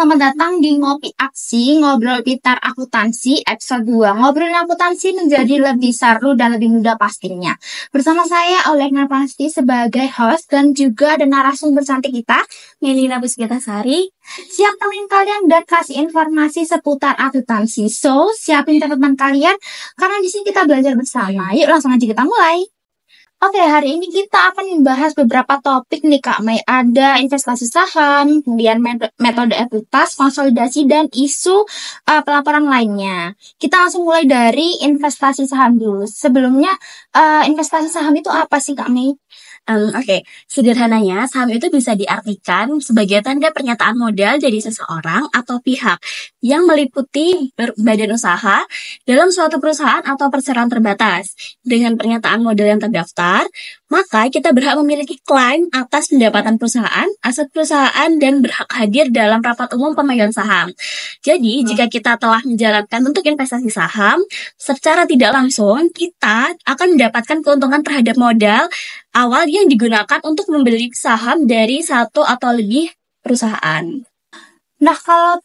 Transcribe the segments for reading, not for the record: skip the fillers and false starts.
selamat datang di Ngopi Aksi, Ngobrol Pintar Akuntansi, episode 2. Ngobrolin akuntansi menjadi lebih seru dan lebih mudah pastinya. Bersama saya, Olehna Pasti, sebagai host dan juga ada narasumber cantik kita, Melina Puspitasari. Siap temenin kalian dan kasih informasi seputar akuntansi. So, siapin teman kalian, karena di sini kita belajar bersama. Yuk langsung aja kita mulai. Oke, hari ini kita akan membahas beberapa topik nih Kak Mei. Ada investasi saham, kemudian metode ekuitas, konsolidasi, dan isu pelaporan lainnya. Kita langsung mulai dari investasi saham dulu. Sebelumnya, investasi saham itu apa sih Kak Mei? Oke, sederhananya saham itu bisa diartikan sebagai tanda pernyataan modal dari seseorang atau pihak yang meliputi badan usaha dalam suatu perusahaan atau perseroan terbatas. Dengan pernyataan modal yang terdaftar, maka kita berhak memiliki klaim atas pendapatan perusahaan, aset perusahaan, dan berhak hadir dalam rapat umum pemegang saham. Jadi, jika kita telah menjalankan untuk investasi saham, secara tidak langsung kita akan mendapatkan keuntungan terhadap modal awal yang digunakan untuk membeli saham dari satu atau lebih perusahaan. Nah, kalau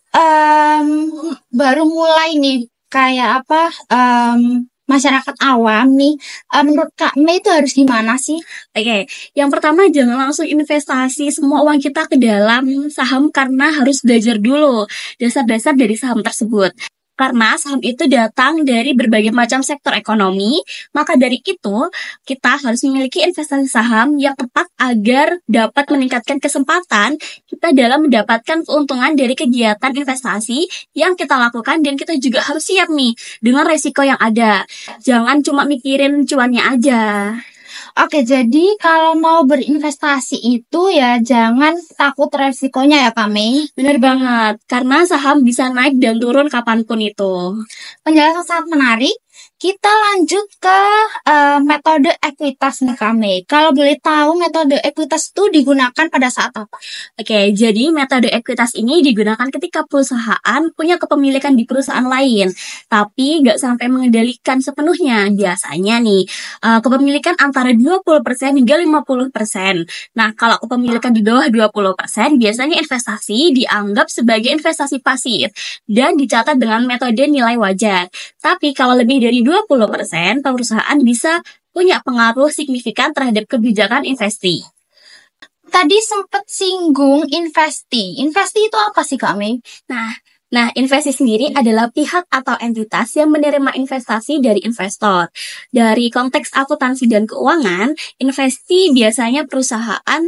baru mulai nih, kayak apa, masyarakat awam nih, menurut Kak Mei itu harus gimana sih? Oke, yang pertama jangan langsung investasi semua uang kita ke dalam saham karena harus belajar dulu dasar-dasar dari saham tersebut. Karena saham itu datang dari berbagai macam sektor ekonomi, maka dari itu kita harus memiliki investasi saham yang tepat agar dapat meningkatkan kesempatan kita dalam mendapatkan keuntungan dari kegiatan investasi yang kita lakukan, dan kita juga harus siap nih dengan resiko yang ada. Jangan cuma mikirin cuannya aja. Oke, jadi kalau mau berinvestasi itu ya jangan takut resikonya ya Kak Mei. Benar banget, karena saham bisa naik dan turun kapanpun itu. Penjelasan sangat menarik. Kita lanjut ke metode ekuitas nih Kak Mei. Kalau boleh tahu metode ekuitas itu digunakan pada saat apa? Oke, jadi metode ekuitas ini digunakan ketika perusahaan punya kepemilikan di perusahaan lain, tapi nggak sampai mengendalikan sepenuhnya. Biasanya nih, kepemilikan antara 20% hingga 50%. Nah, kalau kepemilikan di bawah 20%, biasanya investasi dianggap sebagai investasi pasif dan dicatat dengan metode nilai wajar. Tapi kalau lebih dari 20%, perusahaan bisa punya pengaruh signifikan terhadap kebijakan investasi. Tadi sempat singgung investi. Investi itu apa sih Kak Mei? Nah, investasi sendiri adalah pihak atau entitas yang menerima investasi dari investor. Dari konteks akuntansi dan keuangan, investasi biasanya perusahaan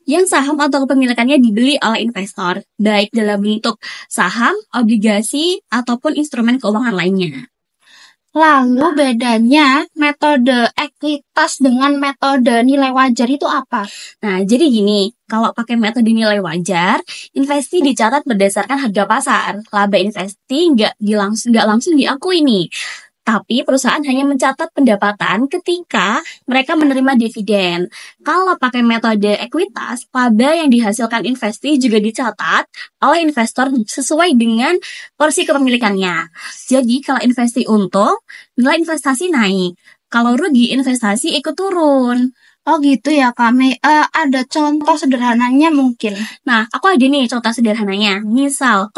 yang saham atau kepemilikannya dibeli oleh investor, baik dalam bentuk saham, obligasi, ataupun instrumen keuangan lainnya. Lalu bedanya metode ekuitas dengan metode nilai wajar itu apa? Nah, jadi gini, kalau pakai metode nilai wajar, investasi dicatat berdasarkan harga pasar. Laba investasi nggak langsung diakui nih. Tapi perusahaan hanya mencatat pendapatan ketika mereka menerima dividen. Kalau pakai metode ekuitas, laba yang dihasilkan investasi juga dicatat oleh investor sesuai dengan porsi kepemilikannya. Jadi kalau investasi untung, nilai investasi naik. Kalau rugi, investasi ikut turun. Oh gitu ya Kak Mei. Ada contoh sederhananya mungkin? Nah, aku ada nih contoh sederhananya. Misal,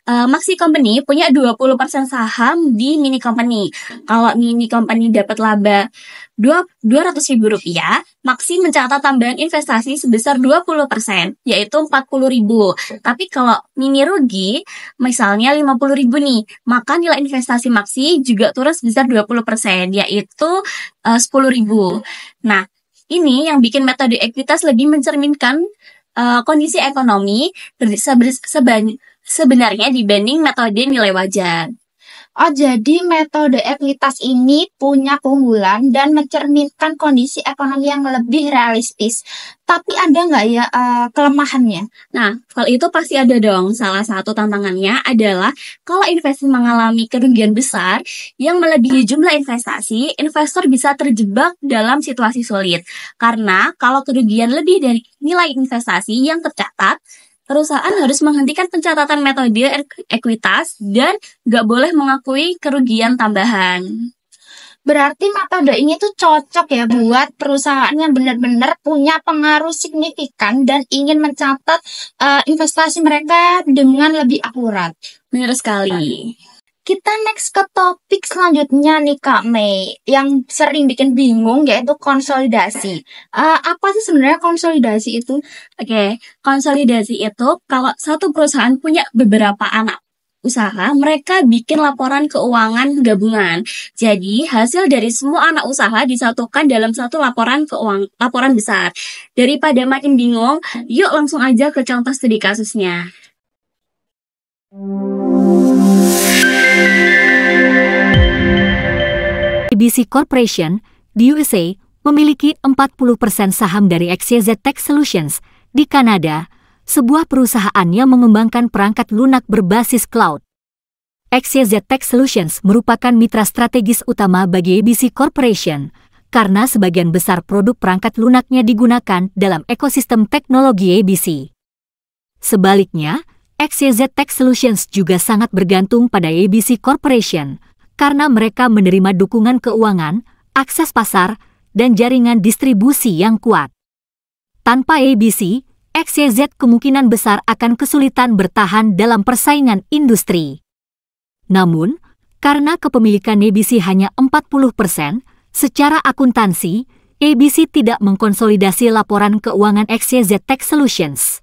Maxi Company punya 20% saham di Mini Company. Kalau Mini Company dapat laba Rp200.000, Maxi mencatat tambahan investasi sebesar 20%, yaitu Rp40.000. Tapi kalau Mini rugi, misalnya Rp50.000 nih, maka nilai investasi Maxi juga turun sebesar 20%, yaitu Rp10.000. Nah, ini yang bikin metode ekuitas lebih mencerminkan kondisi ekonomi sebenarnya dibanding metode nilai wajar. Oh, jadi metode ekuitas ini punya keunggulan dan mencerminkan kondisi ekonomi yang lebih realistis. Tapi ada nggak ya kelemahannya? Nah, kalau itu pasti ada dong. Salah satu tantangannya adalah kalau investasi mengalami kerugian besar yang melebihi jumlah investasi, investor bisa terjebak dalam situasi sulit. Karena kalau kerugian lebih dari nilai investasi yang tercatat, perusahaan harus menghentikan pencatatan metode ekuitas dan nggak boleh mengakui kerugian tambahan. Berarti metode ini tuh cocok ya buat perusahaan yang benar-benar punya pengaruh signifikan dan ingin mencatat investasi mereka dengan lebih akurat. Benar sekali. Kita next ke topik selanjutnya nih Kak Mei, yang sering bikin bingung yaitu konsolidasi. Apa sih sebenarnya konsolidasi itu? Oke, konsolidasi itu kalau satu perusahaan punya beberapa anak usaha, mereka bikin laporan keuangan gabungan. Jadi, hasil dari semua anak usaha disatukan dalam satu laporan besar. Daripada makin bingung, yuk langsung aja ke contoh studi kasusnya. ABC Corporation di USA memiliki 40% saham dari XYZ Tech Solutions di Kanada, sebuah perusahaan yang mengembangkan perangkat lunak berbasis cloud. XYZ Tech Solutions merupakan mitra strategis utama bagi ABC Corporation karena sebagian besar produk perangkat lunaknya digunakan dalam ekosistem teknologi ABC. Sebaliknya, XYZ Tech Solutions juga sangat bergantung pada ABC Corporation karena mereka menerima dukungan keuangan, akses pasar, dan jaringan distribusi yang kuat. Tanpa ABC, XYZ kemungkinan besar akan kesulitan bertahan dalam persaingan industri. Namun, karena kepemilikan ABC hanya 40%, secara akuntansi, ABC tidak mengkonsolidasi laporan keuangan XYZ Tech Solutions.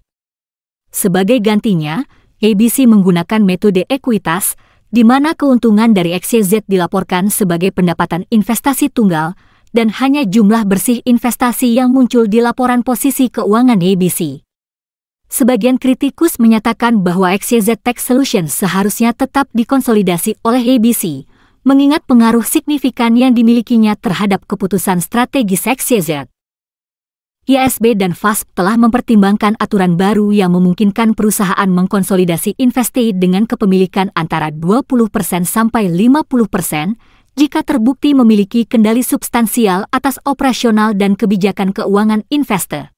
Sebagai gantinya, ABC menggunakan metode ekuitas, di mana keuntungan dari XYZ dilaporkan sebagai pendapatan investasi tunggal dan hanya jumlah bersih investasi yang muncul di laporan posisi keuangan ABC. Sebagian kritikus menyatakan bahwa XYZ Tech Solutions seharusnya tetap dikonsolidasi oleh ABC, mengingat pengaruh signifikan yang dimilikinya terhadap keputusan strategis XYZ. IASB dan FASB telah mempertimbangkan aturan baru yang memungkinkan perusahaan mengkonsolidasi investasi dengan kepemilikan antara 20% sampai 50% jika terbukti memiliki kendali substansial atas operasional dan kebijakan keuangan investor.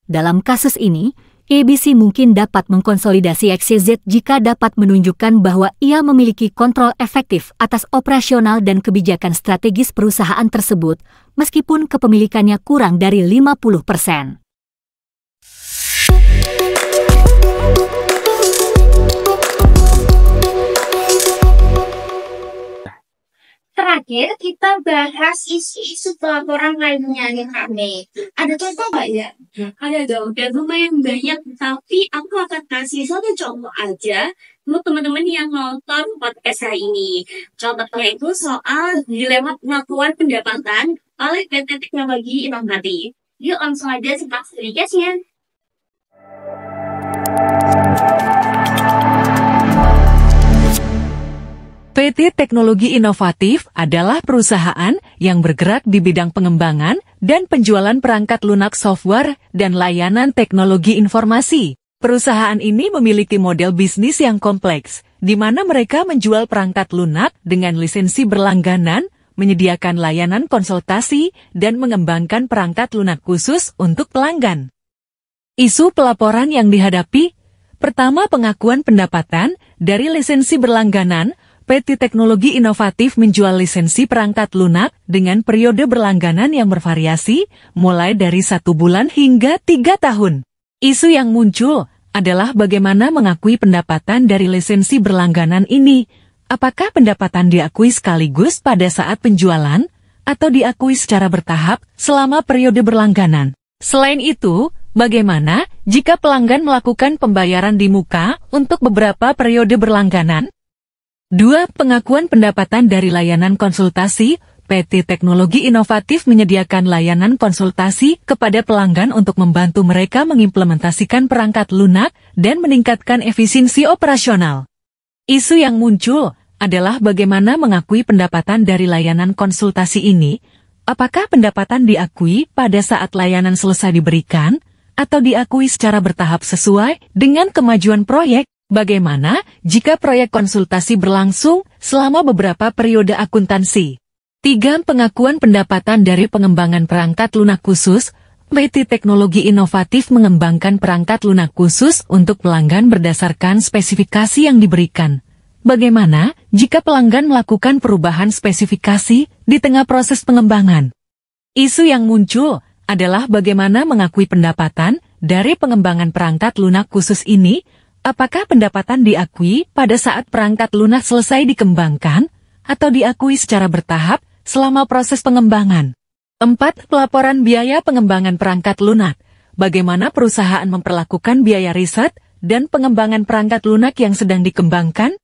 Dalam kasus ini, ABC mungkin dapat mengkonsolidasi XYZ jika dapat menunjukkan bahwa ia memiliki kontrol efektif atas operasional dan kebijakan strategis perusahaan tersebut, meskipun kepemilikannya kurang dari 50%. Terakhir, kita bahas isu-isu pelaporan lainnya nih Kak Mei. Ada contoh nggak ya? Ada dong, dan lumayan banyak, tapi aku akan kasih satu contoh aja untuk teman-teman yang nonton podcast hari ini. Contohnya itu soal dilema pengakuan pendapatan oleh PT Teknologi Inovatif. Yuk langsung aja simak sedikitnya. PT Teknologi Inovatif adalah perusahaan yang bergerak di bidang pengembangan dan penjualan perangkat lunak software dan layanan teknologi informasi. Perusahaan ini memiliki model bisnis yang kompleks, di mana mereka menjual perangkat lunak dengan lisensi berlangganan, menyediakan layanan konsultasi, dan mengembangkan perangkat lunak khusus untuk pelanggan. Isu pelaporan yang dihadapi, pertama pengakuan pendapatan dari lisensi berlangganan. PT Teknologi Inovatif menjual lisensi perangkat lunak dengan periode berlangganan yang bervariasi, mulai dari 1 bulan hingga 3 tahun. Isu yang muncul adalah bagaimana mengakui pendapatan dari lisensi berlangganan ini. Apakah pendapatan diakui sekaligus pada saat penjualan, atau diakui secara bertahap selama periode berlangganan? Selain itu, bagaimana jika pelanggan melakukan pembayaran di muka untuk beberapa periode berlangganan? 2. Pengakuan pendapatan dari layanan konsultasi. PT Teknologi Inovatif menyediakan layanan konsultasi kepada pelanggan untuk membantu mereka mengimplementasikan perangkat lunak dan meningkatkan efisiensi operasional. Isu yang muncul adalah bagaimana mengakui pendapatan dari layanan konsultasi ini. Apakah pendapatan diakui pada saat layanan selesai diberikan, atau diakui secara bertahap sesuai dengan kemajuan proyek? Bagaimana jika proyek konsultasi berlangsung selama beberapa periode akuntansi? 3. Pengakuan pendapatan dari pengembangan perangkat lunak khusus. PT Teknologi Inovatif mengembangkan perangkat lunak khusus untuk pelanggan berdasarkan spesifikasi yang diberikan. Bagaimana jika pelanggan melakukan perubahan spesifikasi di tengah proses pengembangan? Isu yang muncul adalah bagaimana mengakui pendapatan dari pengembangan perangkat lunak khusus ini. Apakah pendapatan diakui pada saat perangkat lunak selesai dikembangkan atau diakui secara bertahap selama proses pengembangan? 4. Pelaporan biaya pengembangan perangkat lunak. Bagaimana perusahaan memperlakukan biaya riset dan pengembangan perangkat lunak yang sedang dikembangkan?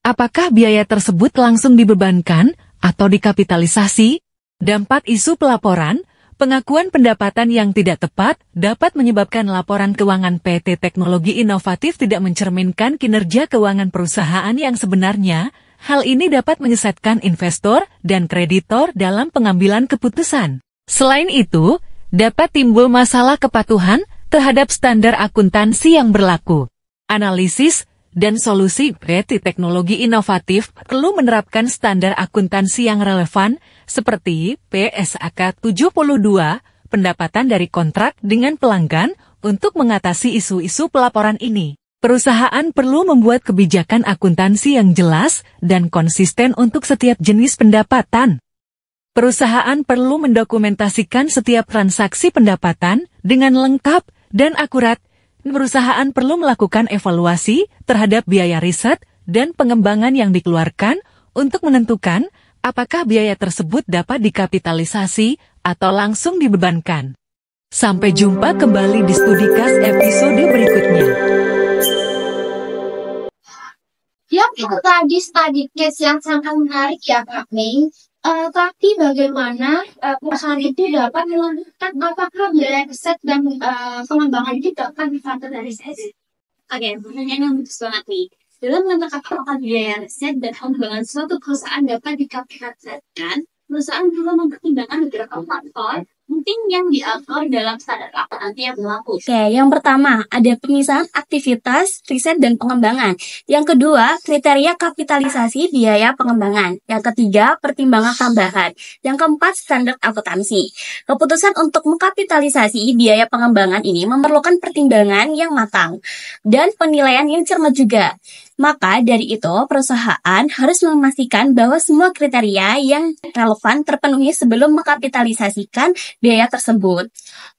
Apakah biaya tersebut langsung dibebankan atau dikapitalisasi? Dampak isu pelaporan, pengakuan pendapatan yang tidak tepat dapat menyebabkan laporan keuangan PT Teknologi Inovatif tidak mencerminkan kinerja keuangan perusahaan yang sebenarnya. Hal ini dapat menyesatkan investor dan kreditor dalam pengambilan keputusan. Selain itu, dapat timbul masalah kepatuhan terhadap standar akuntansi yang berlaku. Analisis dan solusi PT Teknologi Inovatif perlu menerapkan standar akuntansi yang relevan seperti PSAK 72, pendapatan dari kontrak dengan pelanggan untuk mengatasi isu-isu pelaporan ini. Perusahaan perlu membuat kebijakan akuntansi yang jelas dan konsisten untuk setiap jenis pendapatan. Perusahaan perlu mendokumentasikan setiap transaksi pendapatan dengan lengkap dan akurat. Perusahaan perlu melakukan evaluasi terhadap biaya riset dan pengembangan yang dikeluarkan untuk menentukan apakah biaya tersebut dapat dikapitalisasi atau langsung dibebankan. Sampai jumpa kembali di Studikas episode berikutnya. Ya, itu tadi study case yang sangat menarik ya Kak Mei. Tapi bagaimana perusahaan itu dapat menentukan apakah biaya riset dan pengembangan itu dapat dikapitalisasi? Oke, pertanyaan yang bagus banget nih. Dalam menentukan apakah biaya riset dan pengembangan suatu perusahaan dapat dikapitalisasikan, perusahaan perlu mempertimbangkan beberapa faktor penting yang diatur dalam standar akuntansi yang berlaku. Oke, yang pertama ada pemisahan aktivitas riset dan pengembangan. Yang kedua, kriteria kapitalisasi biaya pengembangan. Yang ketiga, pertimbangan tambahan. Yang keempat, standar akuntansi. Keputusan untuk mengkapitalisasi biaya pengembangan ini memerlukan pertimbangan yang matang dan penilaian yang cermat juga. Maka dari itu, perusahaan harus memastikan bahwa semua kriteria yang relevan terpenuhi sebelum mengkapitalisasikan biaya tersebut.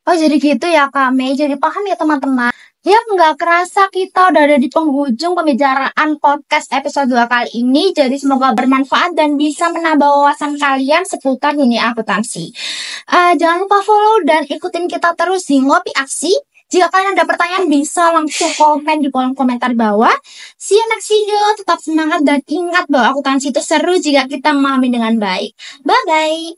Oh, jadi gitu ya Kak Mei. Jadi paham ya teman-teman. Ya, nggak kerasa kita udah ada di penghujung pembicaraan podcast episode 2 kali ini. Jadi semoga bermanfaat dan bisa menambah wawasan kalian seputar dunia akuntansi. Jangan lupa follow dan ikutin kita terus di Ngopi Aksi. Jika kalian ada pertanyaan bisa langsung komen di kolom komentar bawah. See you next video. Tetap semangat dan ingat bahwa akuntansi itu seru jika kita memahami dengan baik. Bye-bye.